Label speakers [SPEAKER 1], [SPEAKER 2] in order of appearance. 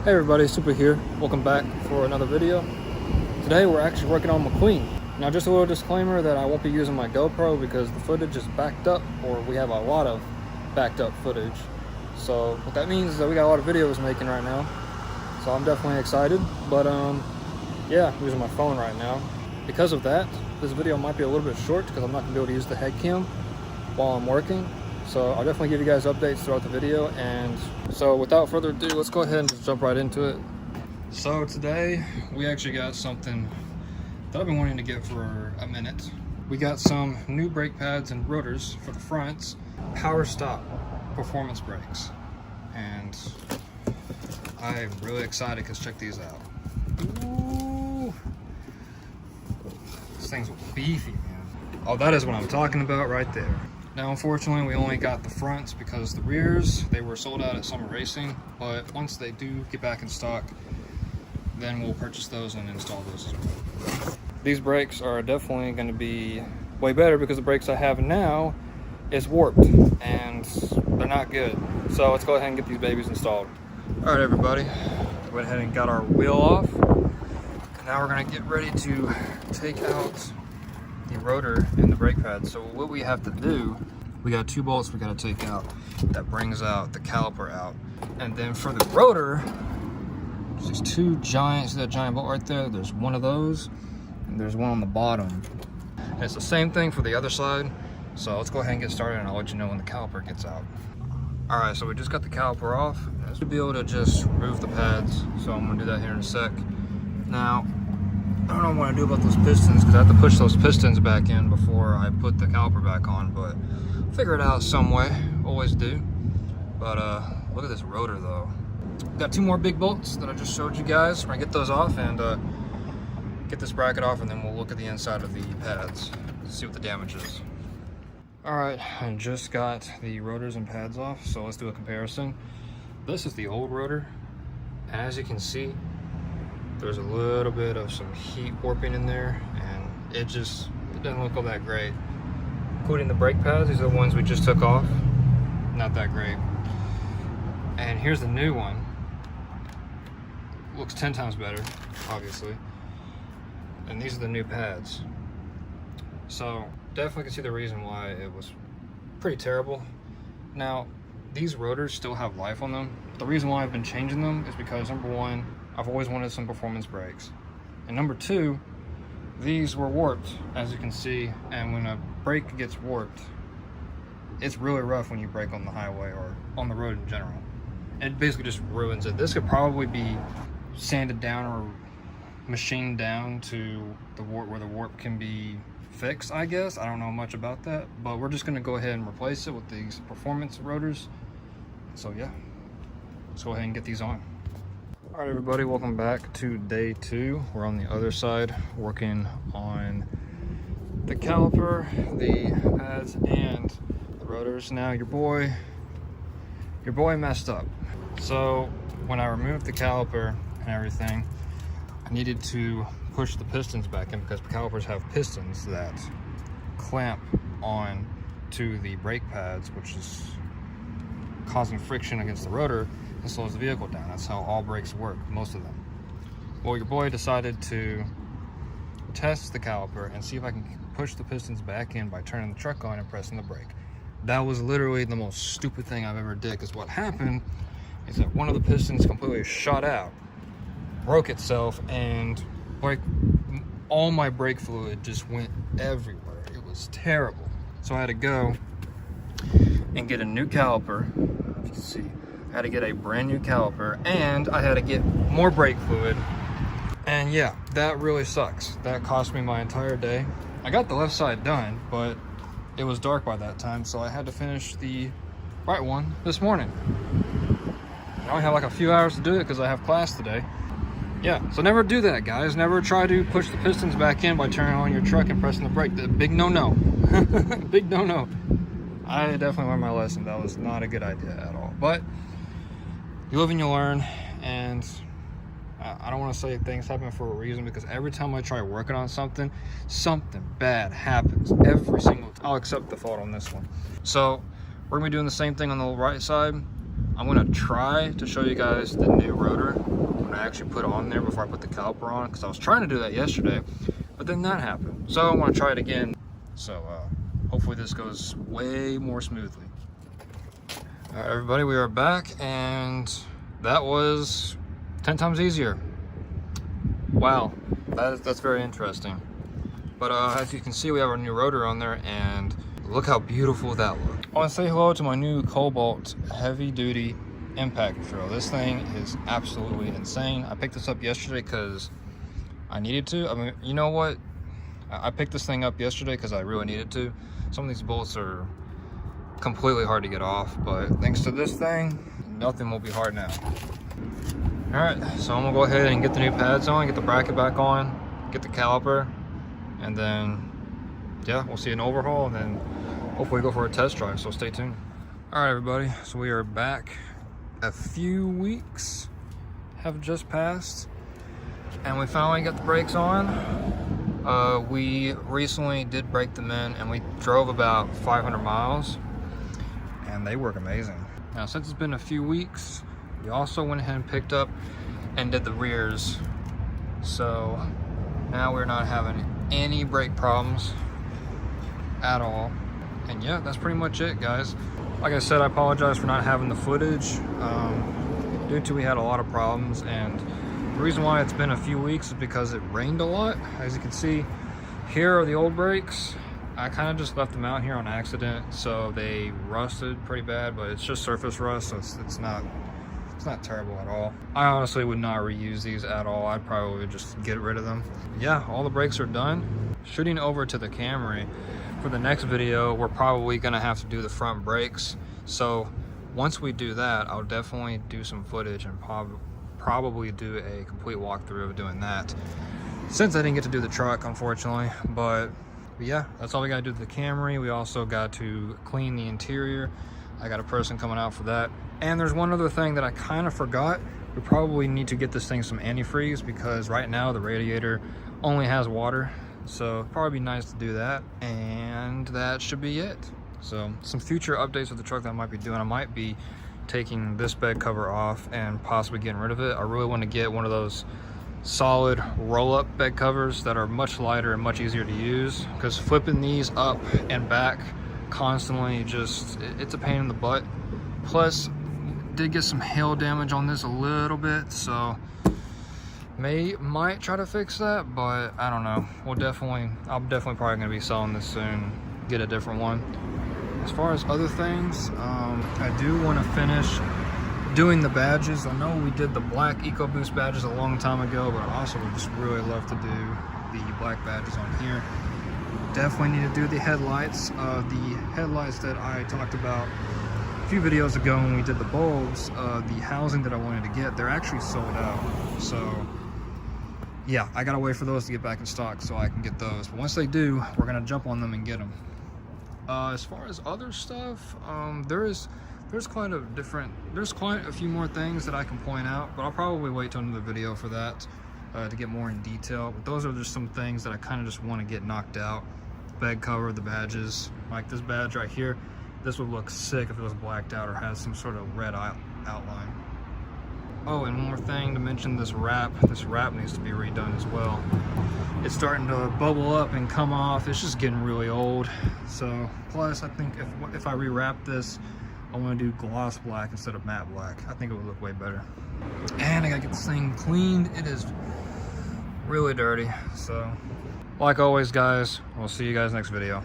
[SPEAKER 1] Hey everybody, Super here. Welcome back for another video. Today we're actually working on McQueen. Now just a little disclaimer that I won't be using my GoPro because the footage is backed up, or we have a lot of backed up footage. So what that means is that we got a lot of videos making right now. So I'm definitely excited, but yeah, I'm using my phone right now. Because of that, this video might be a little bit short because I'm not gonna be able to use the head cam while I'm working. So I'll definitely give you guys updates throughout the video. And so without further ado, let's go ahead and just jump right into it. So today we actually got something that I've been wanting to get for a minute. We got some new brake pads and rotors for the fronts, power stop performance brakes. And I'm really excited because check these out. Ooh. This thing's beefy, man. Oh, that is what I'm talking about right there. Now, unfortunately, we only got the fronts because the rears, they were sold out at Summer Racing, but once they do get back in stock, then we'll purchase those and install those as well. These brakes are definitely going to be way better because the brakes I have now is warped and they're not good. So let's go ahead and get these babies installed. All right, everybody, went ahead and got our wheel off. And now we're going to get ready to take out the rotor and the brake pad. So what we have to do, we got 2 bolts we got to take out that brings out the caliper out. And then for the rotor, there's these 2 giant, see that giant bolt right there? There's one of those and there's one on the bottom. And it's the same thing for the other side. So let's go ahead and get started and I'll let you know when the caliper gets out. All right, so we just got the caliper off. I should be able to just remove the pads. So I'm gonna do that here in a sec. Now, I don't know what I do about those pistons because I have to push those pistons back in before I put the caliper back on, but figure it out some way, always do. But look at this rotor though. Got 2 more big bolts that I just showed you guys. We're gonna get those off and get this bracket off, and then we'll look at the inside of the pads, see what the damage is. All right, I just got the rotors and pads off, so let's do a comparison. This is the old rotor, and as you can see, there's a little bit of some heat warping in there, and it doesn't look all that great. Including the brake pads, these are the ones we just took off. Not that great. And here's the new one. Looks 10 times better, obviously. And these are the new pads. So definitely can see the reason why it was pretty terrible. Now, these rotors still have life on them. The reason why I've been changing them is because number 1, I've always wanted some performance brakes. And number 2, these were warped, as you can see, and when a brake gets warped, it's really rough when you brake on the highway or on the road in general. It basically just ruins it. This could probably be sanded down or machined down to the warp where the warp can be fixed, I guess. I don't know much about that, but we're just gonna go ahead and replace it with these performance rotors. So yeah, let's go ahead and get these on. All right, everybody, welcome back to day 2. We're on the other side working on the caliper, the pads, and the rotors. Now your boy messed up. So when I removed the caliper and everything, I needed to push the pistons back in because calipers have pistons that clamp on to the brake pads, which is causing friction against the rotor and slows the vehicle down. That's how all brakes work, most of them. Well, your boy decided to test the caliper and see if I can push the pistons back in by turning the truck on and pressing the brake. That was literally the most stupid thing I've ever did, because what happened is that one of the pistons completely shot out, broke itself, and all my brake fluid just went everywhere. It was terrible. So I had to go and get a new caliper. If you can see, I had to get a brand new caliper, and I had to get more brake fluid. And yeah, that really sucks. That cost me my entire day. I got the left side done, but it was dark by that time, so I had to finish the right one this morning. I only have like a few hours to do it because I have class today. Yeah, so never do that, guys. Never try to push the pistons back in by turning on your truck and pressing the brake. The big no-no. Big no-no. I definitely learned my lesson. That was not a good idea at all. But you live and you learn, and I don't want to say things happen for a reason, because every time I try working on something bad happens. Every single time. I'll accept the fault on this one. So we're gonna be doing the same thing on the right side. I'm gonna try to show you guys the new rotor when I actually put it on there before I put the caliper on, because I was trying to do that yesterday, but then that happened. So I want to try it again. So hopefully this goes way more smoothly. All right, everybody, we are back, and that was 10 times easier. Wow, that's very interesting. But as you can see, we have our new rotor on there, and look how beautiful that looks. I want to say hello to my new Cobalt heavy duty impact drill. This thing is absolutely insane. I picked this up yesterday because I needed to. I mean, you know what? I picked this thing up yesterday because I really needed to. Some of these bolts are completely hard to get off, but thanks to this thing, nothing will be hard now. All right, so I'm gonna go ahead and get the new pads on, get the bracket back on, get the caliper, and then yeah, we'll see an overhaul, and then hopefully go for a test drive, so stay tuned. All right, everybody, so we are back. A few weeks have just passed, and we finally got the brakes on. We recently did break them in, and we drove about 500 miles, and they work amazing. Now, since it's been a few weeks, we also went ahead and picked up and did the rears. So now we're not having any brake problems at all. And yeah, that's pretty much it, guys. Like I said, I apologize for not having the footage due to we had a lot of problems, and the reason why it's been a few weeks is because it rained a lot. As you can see, here are the old brakes. I kind of just left them out here on accident, so they rusted pretty bad, but it's just surface rust, so it's not terrible at all. I honestly would not reuse these at all. I'd probably just get rid of them. Yeah, all the brakes are done. Shooting over to the Camry, for the next video, we're probably gonna have to do the front brakes. So once we do that, I'll definitely do some footage and probably do a complete walkthrough of doing that, since I didn't get to do the truck, unfortunately. But yeah, that's all we gotta do to the Camry. We also got to clean the interior. I got a person coming out for that. And there's one other thing that I kind of forgot. We probably need to get this thing some antifreeze, because right now the radiator only has water. So it'd probably be nice to do that, and that should be it. So some future updates with the truck that I might be doing, I might be taking this bed cover off and possibly getting rid of it. I really want to get one of those solid roll-up bed covers that are much lighter and much easier to use, because flipping these up and back constantly, it's a pain in the butt. Plus, did get some hail damage on this a little bit, so might try to fix that, but I don't know. I'm definitely probably gonna be selling this soon, get a different one. As far as other things, I do want to finish doing the badges. I know we did the black EcoBoost badges a long time ago, but I also would just really love to do the black badges on here. Definitely need to do the headlights. The headlights that I talked about a few videos ago when we did the bulbs, the housing that I wanted to get, they're actually sold out. So yeah, I gotta wait for those to get back in stock so I can get those. But once they do, we're gonna jump on them and get them. As far as other stuff, there's quite a few more things that I can point out, but I'll probably wait till another video for that to get more in detail. But those are just some things that I kind of just want to get knocked out. Bed cover, the badges, like this badge right here. This would look sick if it was blacked out or has some sort of red outline. Oh, and one more thing to mention, this wrap needs to be redone as well. It's starting to bubble up and come off. It's just getting really old. So, plus I think if I rewrap this, I want to do gloss black instead of matte black. I think it would look way better. And I gotta get this thing cleaned. It is really dirty. So, like always, guys, we'll see you guys next video.